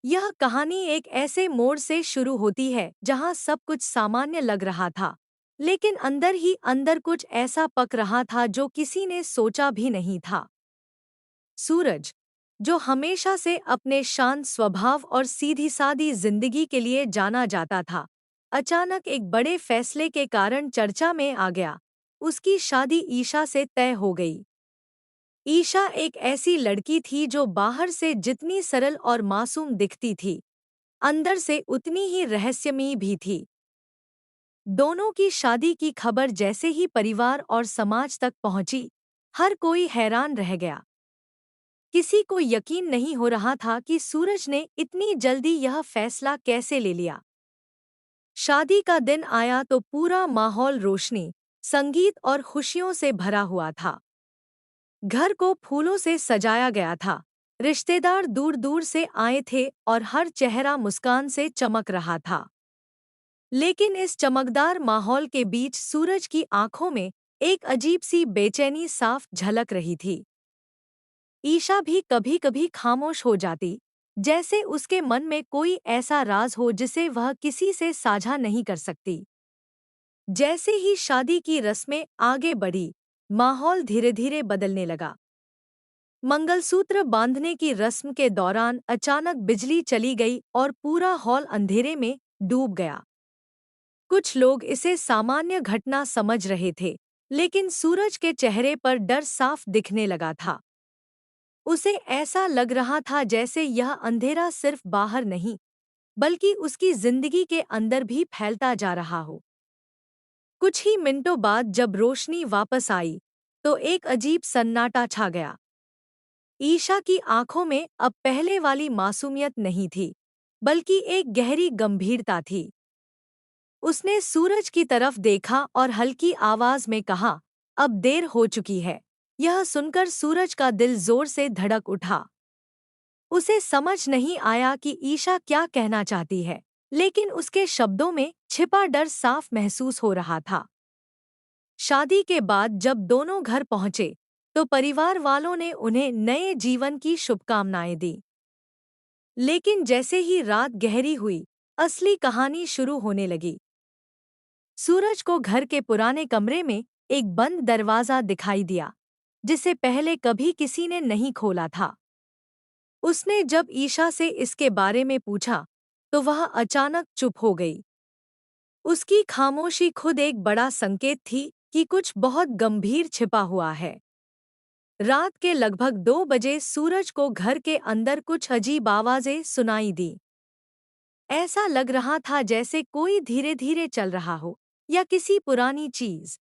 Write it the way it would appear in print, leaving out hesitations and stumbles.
यह कहानी एक ऐसे मोड़ से शुरू होती है जहां सब कुछ सामान्य लग रहा था, लेकिन अंदर ही अंदर कुछ ऐसा पक रहा था जो किसी ने सोचा भी नहीं था। सूरज, जो हमेशा से अपने शांत स्वभाव और सीधी-सादी जिंदगी के लिए जाना जाता था, अचानक एक बड़े फैसले के कारण चर्चा में आ गया। उसकी शादी ईशा से तय हो गई। ईशा एक ऐसी लड़की थी जो बाहर से जितनी सरल और मासूम दिखती थी, अंदर से उतनी ही रहस्यमयी भी थी। दोनों की शादी की खबर जैसे ही परिवार और समाज तक पहुंची, हर कोई हैरान रह गया। किसी को यकीन नहीं हो रहा था कि सूरज ने इतनी जल्दी यह फैसला कैसे ले लिया। शादी का दिन आया तो पूरा माहौल रोशनी, संगीत और खुशियों से भरा हुआ था। घर को फूलों से सजाया गया था। रिश्तेदार दूर दूर से आए थे और हर चेहरा मुस्कान से चमक रहा था। लेकिन इस चमकदार माहौल के बीच सूरज की आंखों में एक अजीब सी बेचैनी साफ झलक रही थी। ईशा भी कभी कभी खामोश हो जाती, जैसे उसके मन में कोई ऐसा राज हो जिसे वह किसी से साझा नहीं कर सकती। जैसे ही शादी की रस्में आगे बढ़ी, माहौल धीरे धीरे बदलने लगा। मंगलसूत्र बांधने की रस्म के दौरान अचानक बिजली चली गई और पूरा हॉल अंधेरे में डूब गया। कुछ लोग इसे सामान्य घटना समझ रहे थे, लेकिन सूरज के चेहरे पर डर साफ दिखने लगा था। उसे ऐसा लग रहा था जैसे यह अंधेरा सिर्फ बाहर नहीं, बल्कि उसकी जिंदगी के अंदर भी फैलता जा रहा हो। कुछ ही मिनटों बाद जब रोशनी वापस आई, तो एक अजीब सन्नाटा छा गया। ईशा की आंखों में अब पहले वाली मासूमियत नहीं थी, बल्कि एक गहरी गंभीरता थी। उसने सूरज की तरफ देखा और हल्की आवाज में कहा, अब देर हो चुकी है। यह सुनकर सूरज का दिल जोर से धड़क उठा। उसे समझ नहीं आया कि ईशा क्या कहना चाहती है, लेकिन उसके शब्दों में छिपा डर साफ महसूस हो रहा था। शादी के बाद जब दोनों घर पहुंचे, तो परिवार वालों ने उन्हें नए जीवन की शुभकामनाएं दी। लेकिन जैसे ही रात गहरी हुई, असली कहानी शुरू होने लगी। सूरज को घर के पुराने कमरे में एक बंद दरवाजा दिखाई दिया, जिसे पहले कभी किसी ने नहीं खोला था। उसने जब ईशा से इसके बारे में पूछा, तो वह अचानक चुप हो गई। उसकी खामोशी खुद एक बड़ा संकेत थी कि कुछ बहुत गंभीर छिपा हुआ है। रात के लगभग 2 बजे सूरज को घर के अंदर कुछ अजीब आवाजें सुनाई दी। ऐसा लग रहा था जैसे कोई धीरे धीरे चल रहा हो या किसी पुरानी चीज